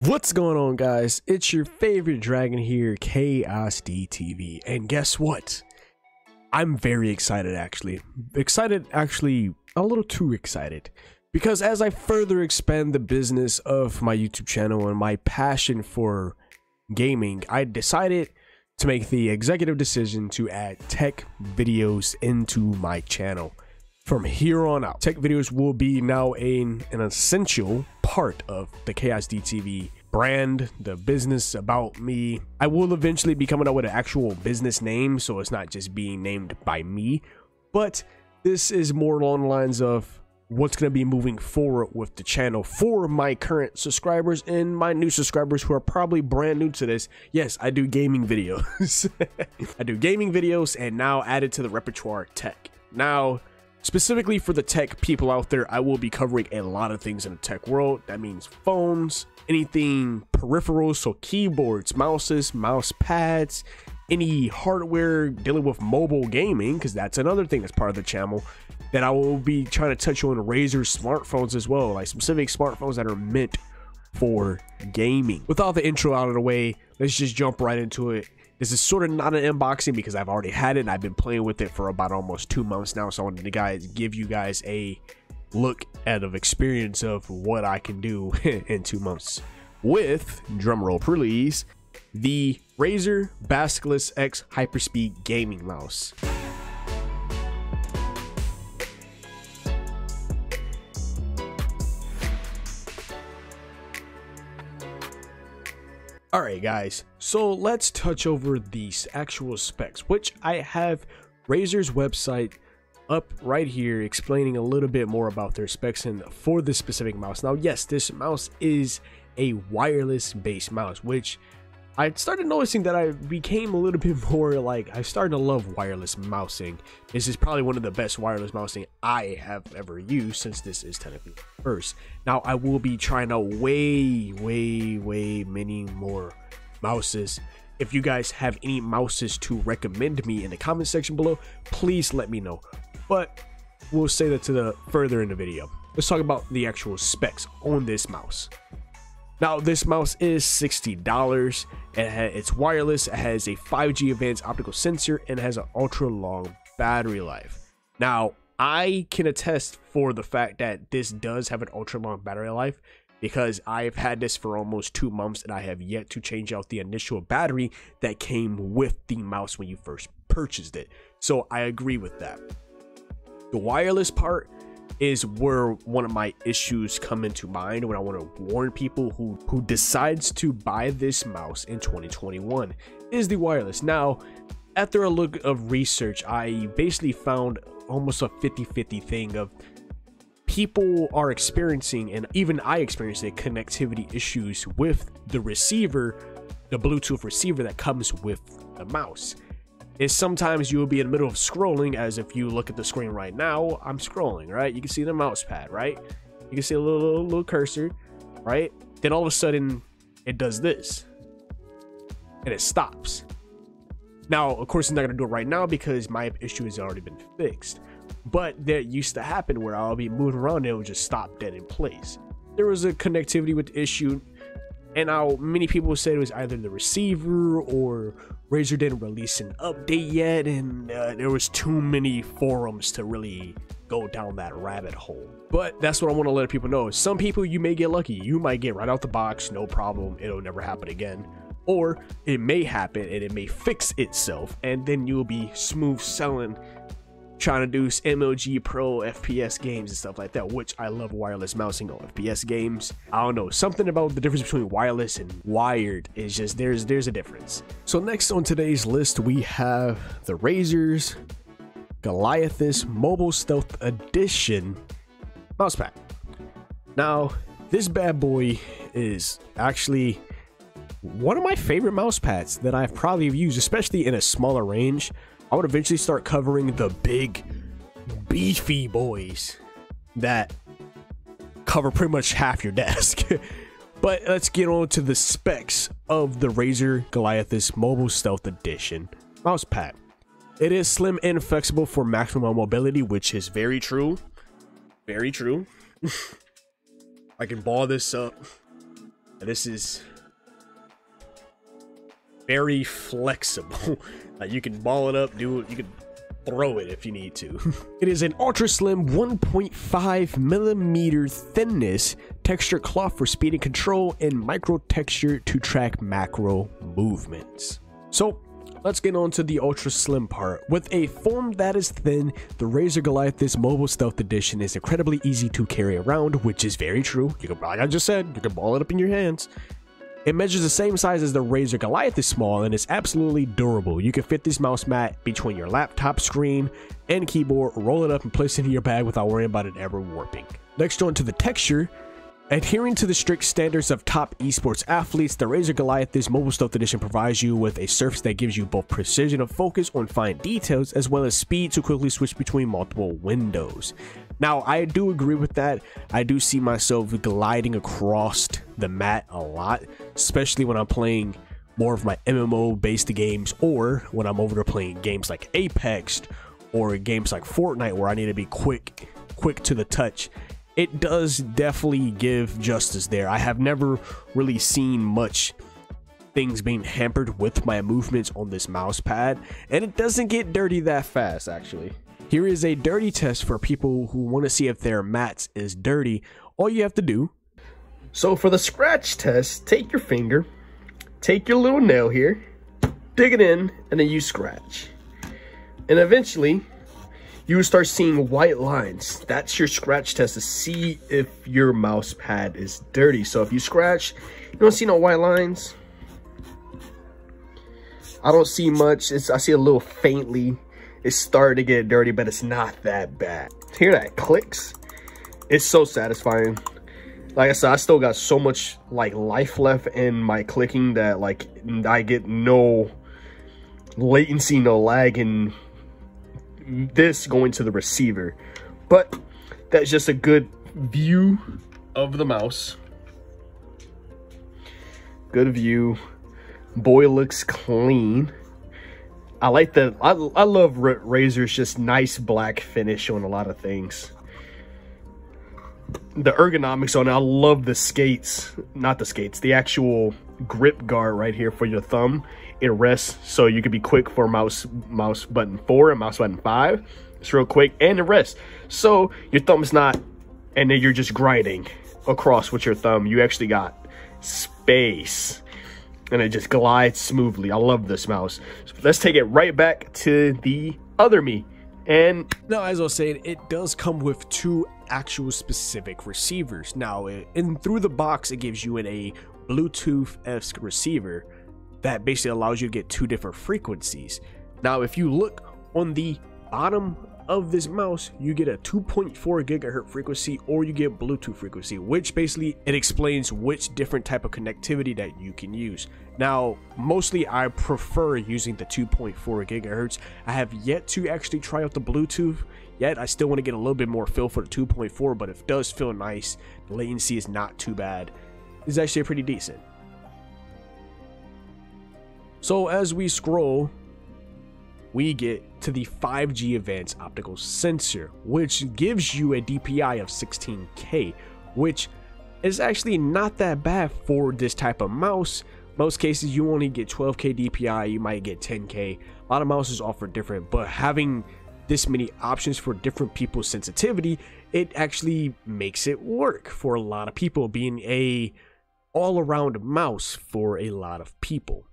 What's going on, guys? It's your favorite dragon here, ChaosDTV, and guess what? I'm very excited, actually. A little too excited, because as I further expand the business of my YouTube channel and my passion for gaming, I decided to make the executive decision to add tech videos into my channel. From here on out, tech videos will be now an essential part of the ChaosDTV brand, the business about me. I will eventually be coming up with an actual business name, so it's not just being named by me, but this is more along the lines of what's going to be moving forward with the channel for my current subscribers and my new subscribers who are probably brand new to this. Yes, I do gaming videos. I do gaming videos, and now added to the repertoire tech. Now, specifically for the tech people out there, I will be covering a lot of things in the tech world. That means phones, anything peripherals, so keyboards, mouses, mouse pads, any hardware dealing with mobile gaming, because that's another thing that's part of the channel that I will be trying to touch on. Razer smartphones as well, like specific smartphones that are meant for gaming. With all the intro out of the way, let's just jump right into it. This is sort of not an unboxing because I've already had it and I've been playing with it for about almost 2 months now, so I wanted to give you guys a look at of experience of what I can do in 2 months with, drumroll please, the Razer Basculus X Hyperspeed Gaming Mouse. Alright guys, so let's touch over these actual specs, which I have Razer's website up right here explaining a little bit more about their specs and for this specific mouse. Now yes, this mouse is a wireless based mouse, which I started noticing that I became a little bit more like, I started to love wireless mousing. This is probably one of the best wireless mousing I have ever used, since this is technically first. Now I will be trying out way many more mouses. If you guys have any mouses to recommend me in the comment section below, please let me know. But we'll say that to the further in the video. Let's talk about the actual specs on this mouse. Now this mouse is $60. It's wireless, it has a 5G advanced optical sensor, and it has an ultra long battery life. Now I can attest for the fact that this does have an ultra long battery life, because I've had this for almost 2 months and I have yet to change out the initial battery that came with the mouse when you first purchased it. So I agree with that. The wireless part is where one of my issues come into mind when I want to warn people who decides to buy this mouse in 2021 is the wireless. Now, after a look of research, I basically found almost a 50-50 thing of people are experiencing, and even I experienced it, connectivity issues with the receiver, the Bluetooth receiver that comes with the mouse. Is sometimes you will be in the middle of scrolling, as if you look at the screen right now, I'm scrolling, right? You can see the mouse pad, right? You can see a little cursor, right? Then all of a sudden it does this and it stops. Now, of course, it's not gonna do it right now because my issue has already been fixed, but that used to happen where I'll be moving around and it would just stop dead in place. There was a connectivity with the issue, and now many people said it was either the receiver or Razer didn't release an update yet, and there was too many forums to really go down that rabbit hole. But that's what I want to let people know. Some people, you may get lucky. You might get right out the box, no problem, it'll never happen again. Or it may happen and it may fix itself, and then you'll be smooth selling, trying to do MLG Pro FPS games and stuff like that, which I love wireless mousing on FPS games. I don't know, something about the difference between wireless and wired is just, there's a difference. So next on today's list, we have the Razer's Goliathus Mobile Stealth Edition mousepad. Now, this bad boy is actually one of my favorite mouse pads that I've probably used, especially in a smaller range. I would eventually start covering the big, beefy boys that cover pretty much half your desk. But let's get on to the specs of the Razer Goliathus Mobile Stealth Edition mousepad. It is slim and flexible for maximum mobility, which is very true. Very true. I can ball this up This is very flexible. You can ball it up, you can throw it if you need to. It is an ultra slim 1.5 millimeter thickness texture cloth for speed and control, and micro texture to track macro movements. So let's get on to the ultra slim part. With a form that is thin, the Razer Goliath this mobile stealth edition is incredibly easy to carry around, which is very true. You can, like I just said, you can ball it up in your hands. It measures the same size as the Razer Goliath is small and is absolutely durable. You can fit this mouse mat between your laptop screen and keyboard, roll it up and place it in your bag without worrying about it ever warping. Next on to the texture. Adhering to the strict standards of top esports athletes, the Razer Goliath this mobile stealth edition provides you with a surface that gives you both precision of focus on fine details as well as speed to quickly switch between multiple windows. Now, I do agree with that. I do see myself gliding across the mat a lot, especially when I'm playing more of my MMO based games, or when I'm over there playing games like Apex or games like Fortnite where I need to be quick to the touch. It does definitely give justice there. I have never really seen much things being hampered with my movements on this mouse pad, and it doesn't get dirty that fast actually. Here is a dirty test for people who want to see if their mats is dirty. All you have to do. So for the scratch test, take your finger, take your little nail here, dig it in, and then you scratch. And eventually, you will start seeing white lines. That's your scratch test to see if your mouse pad is dirty. So if you scratch, you don't see no white lines. I don't see much. I see a little faintly. It's starting to get dirty, but it's not that bad. Hear that clicks? It's so satisfying. Like I said, I still got so much like life left in my clicking that like I get no latency, no lag in this going to the receiver. But that's just a good view of the mouse. Good view. Boy, looks clean. I like the I love Razer's just nice black finish on a lot of things. The ergonomics on it, I love the skates, not the skates, the actual grip guard right here for your thumb. It rests so you can be quick for mouse button 4 and mouse button 5. It's real quick, and it rests so your thumb's not, and then you're just grinding across with your thumb. You actually got space, and it just glides smoothly. I love this mouse. So let's take it right back to the other me. And now, as I was saying, it does come with 2 actual specific receivers. Now, through the box, it gives you a Bluetooth-esque receiver that basically allows you to get 2 different frequencies. Now, if you look on the bottom of this mouse, you get a 2.4 gigahertz frequency, or you get Bluetooth frequency, which basically it explains which different type of connectivity that you can use. Now, mostly I prefer using the 2.4 gigahertz. I have yet to actually try out the Bluetooth yet. I still want to get a little bit more feel for the 2.4, but it does feel nice. The latency is not too bad. It's actually pretty decent. So as we scroll, we get to the 5G Advanced Optical Sensor, which gives you a DPI of 16K, which is actually not that bad for this type of mouse. Most cases you only get 12K DPI, you might get 10K. A lot of mouses offer different, but having this many options for different people's sensitivity, it actually makes it work for a lot of people, being a all-around mouse for a lot of people.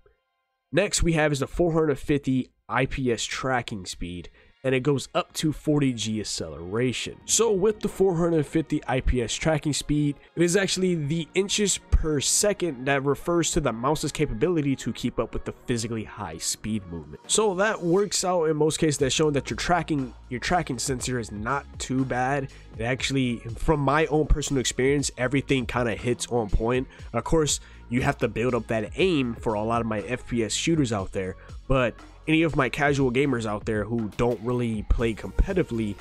Next we have is the 450 IPS tracking speed, and it goes up to 40G acceleration. So with the 450 IPS tracking speed, it is actually the inches per second that refers to the mouse's capability to keep up with the physically high speed movement. So that works out in most cases. That's showing that your tracking sensor is not too bad. It actually, from my own personal experience, everything kind of hits on point. Of course, you have to build up that aim for a lot of my FPS shooters out there, but any of my casual gamers out there who don't really play competitively,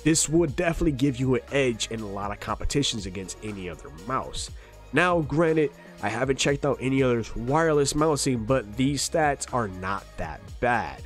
this would definitely give you an edge in a lot of competitions against any other mouse. Now, granted, I haven't checked out any other wireless mousing, but these stats are not that bad.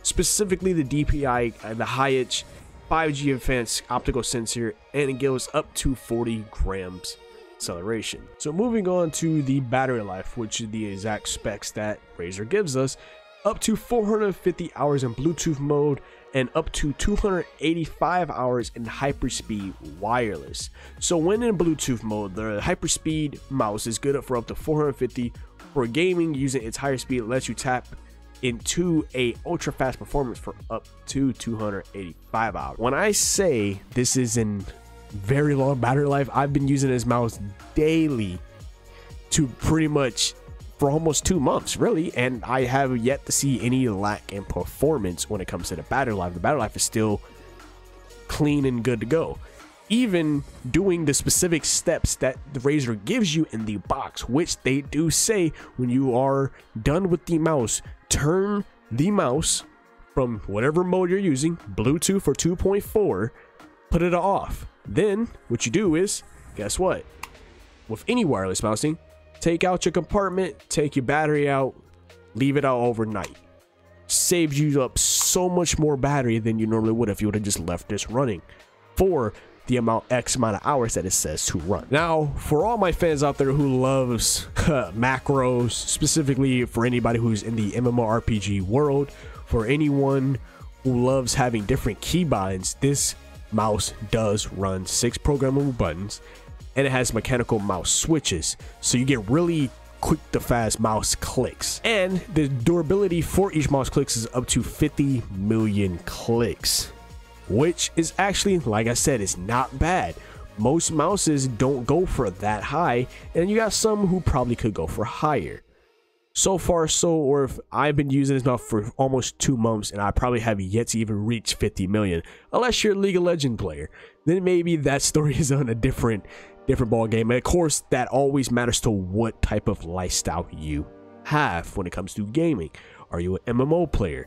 Specifically the DPI and the HiH 5G Advanced Optical Sensor, and it goes up to 40 grams acceleration. So moving on to the battery life, which is the exact specs that Razer gives us, up to 450 hours in Bluetooth mode and up to 285 hours in hyperspeed wireless. So when in Bluetooth mode, the hyperspeed mouse is good for up to 450. For gaming, using its higher speed lets you tap into a ultra fast performance for up to 285 hours. When I say this is in very long battery life, I've been using this mouse daily to pretty much for almost 2 months, really, and I have yet to see any lack in performance when it comes to the battery life. The battery life is still clean and good to go. Even doing the specific steps that the Razer gives you in the box, which they do say when you are done with the mouse, turn the mouse from whatever mode you're using, Bluetooth or 2.4, put it off. Then what you do is, guess what? With any wireless mousing, take out your compartment, take your battery out, leave it out overnight. Saves you up so much more battery than you normally would if you would have just left this running for the X amount of hours that it says to run. Now, for all my fans out there who loves macros, specifically for anybody who's in the MMO RPG world, for anyone who loves having different keybinds, this mouse does run 6 programmable buttons, and it has mechanical mouse switches, so you get really quick to fast mouse clicks, and the durability for each mouse clicks is up to 50 million clicks, which is actually, like I said, is not bad. Most mouses don't go for that high, and you got some who probably could go for higher. So far, or if I've been using this mouse for almost 2 months, and I probably have yet to even reach 50 million, unless you're a League of Legends player. Then maybe that story is on a different ball game. And of course, that always matters to what type of lifestyle you have when it comes to gaming. Are you an MMO player?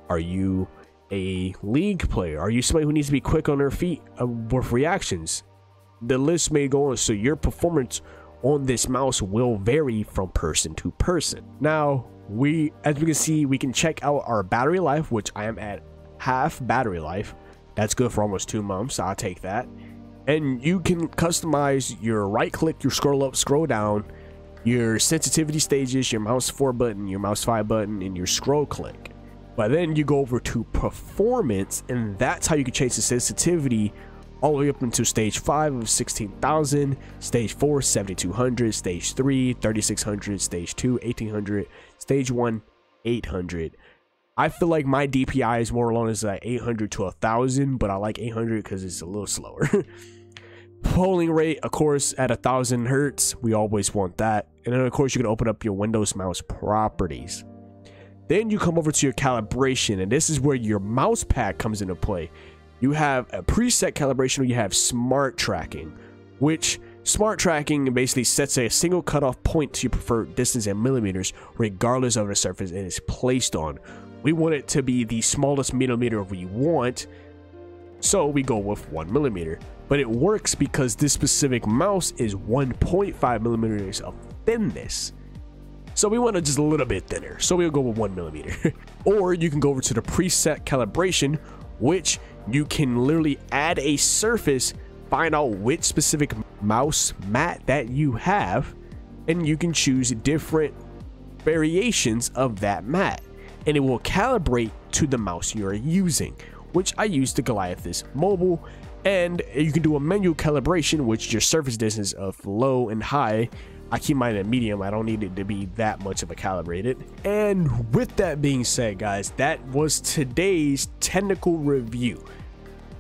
Are you a League player? Are you somebody who needs to be quick on their feet with reactions? The list may go on, so your performance on this mouse will vary from person to person. Now, as we can see, we can check out our battery life, which I am at half battery life. That's good for almost 2 months. I'll take that. And you can customize your right click, your scroll up, scroll down, your sensitivity stages, your mouse 4 button, your mouse 5 button, and your scroll click. But then you go over to performance, and that's how you can change the sensitivity all the way up into stage 5 of 16,000, stage 4 7200, stage 3 3600, stage 2 1800, stage 1 800. I feel like my DPI is more along as like 800 to 1000, but I like 800 because it's a little slower. Polling rate, of course, at 1000 hertz, we always want that. And then of course you can open up your Windows mouse properties. Then you come over to your calibration, and this is where your mouse pad comes into play. You have a preset calibration where you have smart tracking, which smart tracking basically sets a single cutoff point to your preferred distance in millimeters, regardless of the surface it is placed on. We want it to be the smallest millimeter we want, so we go with 1 millimeter. But it works because this specific mouse is 1.5 millimeters of thinness. So we want it just a little bit thinner, so we'll go with 1 millimeter. Or you can go over to the preset calibration, which you can literally add a surface, find out which specific mouse mat that you have, and you can choose different variations of that mat, and it will calibrate to the mouse you're using, which I use the Goliathus Mobile. And you can do a manual calibration, which your surface distance of low and high. I keep mine at medium. I don't need it to be that much of a calibrated. And with that being said, guys, that was today's technical review.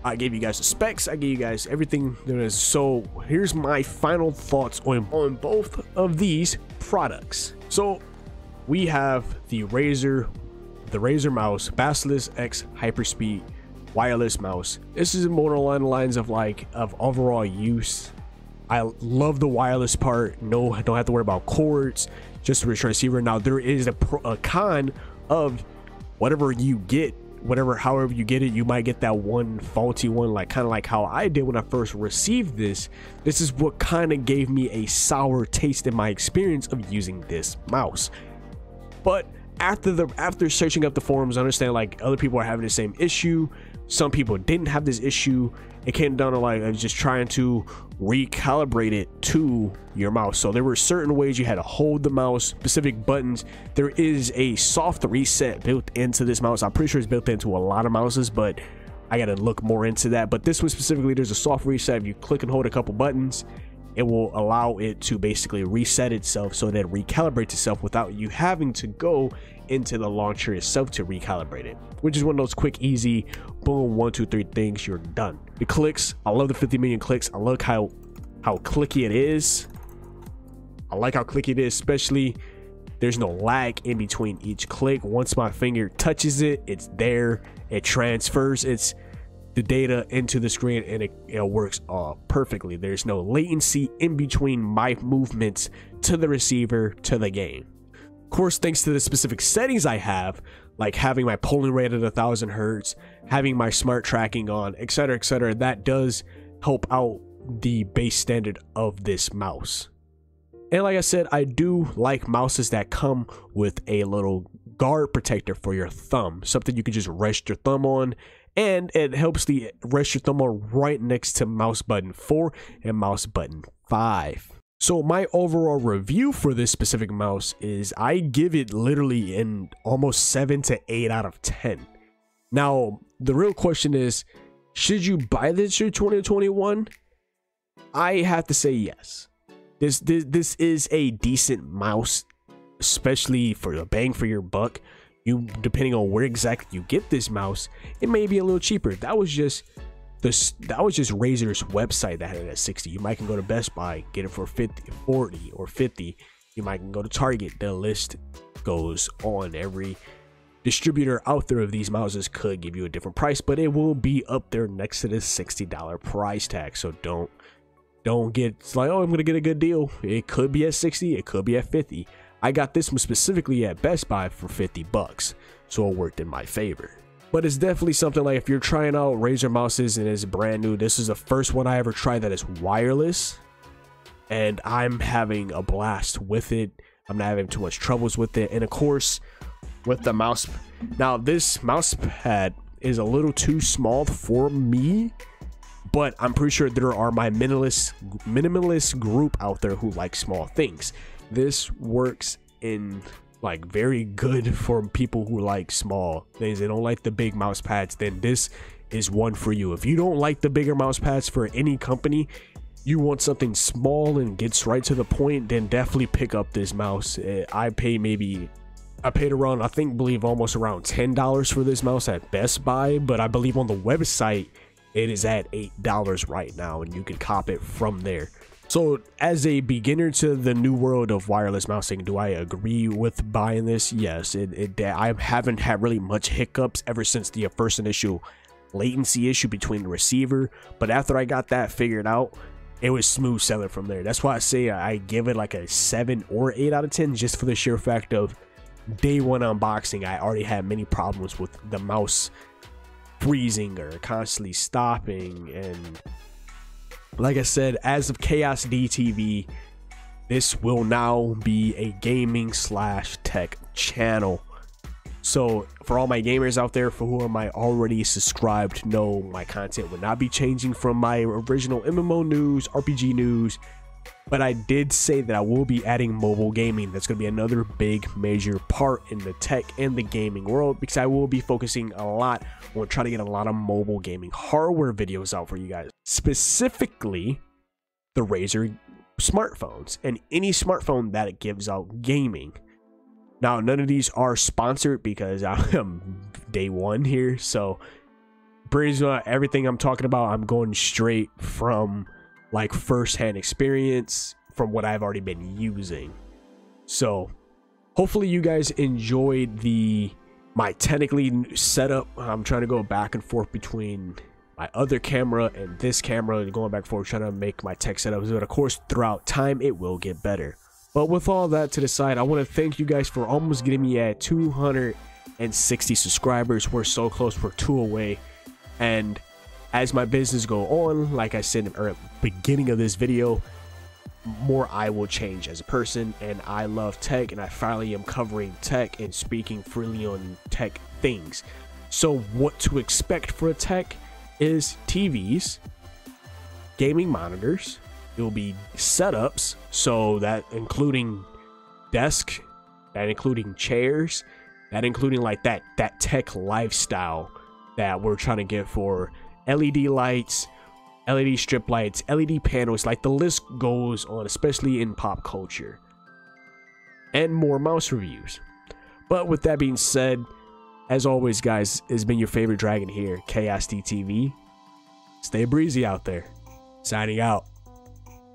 I gave you guys the specs, I gave you guys everything there is. So here's my final thoughts on both of these products. So we have the Razer mouse, Basilisk X Hyperspeed wireless mouse. This is more along the lines of overall use. I love the wireless part. No, I don't have to worry about cords, just a receiver. Now there is a con of whatever you get, however you get it, you might get that one faulty one, kind of like how I did when I first received this. This is what kind of gave me a sour taste in my experience of using this mouse. But after searching up the forums, I understand other people are having the same issue. Some people didn't have this issue. It came down to like just trying to recalibrate it to your mouse. So there were certain ways you had to hold the mouse, specific buttons. There is a soft reset built into this mouse. I'm pretty sure it's built into a lot of mouses, but I gotta look more into that. But this one specifically, there's a soft reset. If you click and hold a couple buttons, it will allow it to basically reset itself so that it recalibrates itself without you having to go into the launcher itself to recalibrate it, which is one of those quick, easy, boom, 1, 2, 3 things, you're done. The clicks, I love the 50 million clicks. I love how clicky it is. I like how clicky it is, especially there's no lag in between each click. Once my finger touches it, it's there. It transfers the data into the screen, and it works perfectly. There's no latency in between my movements to the receiver to the game. Of course, thanks to the specific settings I have, like having my polling rate at 1000 hertz, having my smart tracking on, etc., that does help out the base standard of this mouse. And like I said, I do like mouses that come with a little guard protector for your thumb, something you can just rest your thumb on, and it helps the rest your thumb on right next to mouse button 4 and mouse button 5. So my overall review for this specific mouse is I give it literally an almost 7 to 8 out of 10. Now, the real question is, should you buy this in 2021? I have to say yes. This is a decent mouse, especially for the bang for your buck. Depending on where exactly you get this mouse, it may be a little cheaper. That was just Razer's website that had it at 60. You might can go to Best Buy, get it for 50, 40, or 50. You might can go to Target. The list goes on. Every distributor out there of these mouses could give you a different price, but it will be up there next to the $60 price tag. So don't get like, oh, I'm gonna get a good deal. It could be at 60, it could be at 50. I got this one specifically at Best Buy for 50 bucks, so it worked in my favor. But it's definitely something like if you're trying out Razer mouses and it's brand new, this is the first one I ever tried that is wireless, and I'm having a blast with it. I'm not having too much troubles with it. And of course, with the mouse, now this mouse pad is a little too small for me, but I'm pretty sure there are my minimalist group out there who like small things. This works in like very good for people who like small things. They don't like the big mouse pads, then this is one for you. If you don't like the bigger mouse pads for any company, you want something small and gets right to the point, then definitely pick up this mouse. I paid around, believe almost around $10 for this mouse at Best Buy, but I believe on the website it is at $8 right now, and you can cop it from there. So as a beginner to the new world of wireless mousing, do I agree with buying this? Yes, I haven't had really much hiccups ever since the first initial latency issue between the receiver, but after I got that figured out, it was smooth sailing from there. That's why I say I give it like a 7 or 8 out of 10, just for the sheer fact of day one unboxing, I already had many problems with the mouse freezing or constantly stopping. And like I said, as of Chaos DTV, this will now be a gaming / tech channel. So for all my gamers out there for who am I already subscribed, know my content will not be changing from my original MMO news, RPG news, but I did say that I will be adding mobile gaming. That's going to be another big major part in the tech and the gaming world, because I will be focusing a lot on trying to get a lot of mobile gaming hardware videos out for you guys, specifically the Razer smartphones and any smartphone that it gives out gaming. Now, none of these are sponsored because I'm day one here, so pretty much everything I'm talking about, I'm going straight from like first-hand experience from what I've already been using. So hopefully you guys enjoyed my technically setup. I'm trying to go back and forth between my other camera and this camera, going back and forth trying to make my tech setups, but of course throughout time it will get better. But with all that to the side, I want to thank you guys for almost getting me at 260 subscribers. We're so close, we're 2 away. And as my business go on, like I said at the beginning of this video, more I will change as a person, and I love tech, and I finally am covering tech and speaking freely on tech things. So what to expect for a tech is TVs, gaming monitors. It will be setups, so that including desk, that including chairs, that including like that tech lifestyle that we're trying to get for LED lights, LED strip lights, LED panels, like the list goes on, especially in pop culture. And more mouse reviews. But with that being said, as always, guys, it's been your favorite dragon here, KSDTV. Stay breezy out there. Signing out.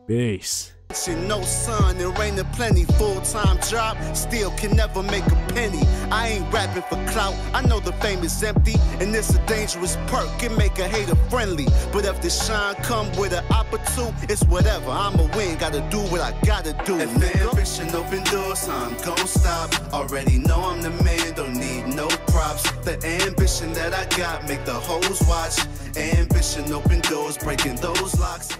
Peace. No sun and rain and plenty, full-time job, still can never make a penny. I ain't rapping for clout, I know the fame is empty, and it's a dangerous perk, it make a hater friendly. But if the shine come with an opportunity, it's whatever, I'ma win, gotta do what I gotta do. If the ambition open doors, I'm gon' stop. Already know I'm the man, don't need no props. The ambition that I got make the hoes watch. Ambition open doors, breaking those locks.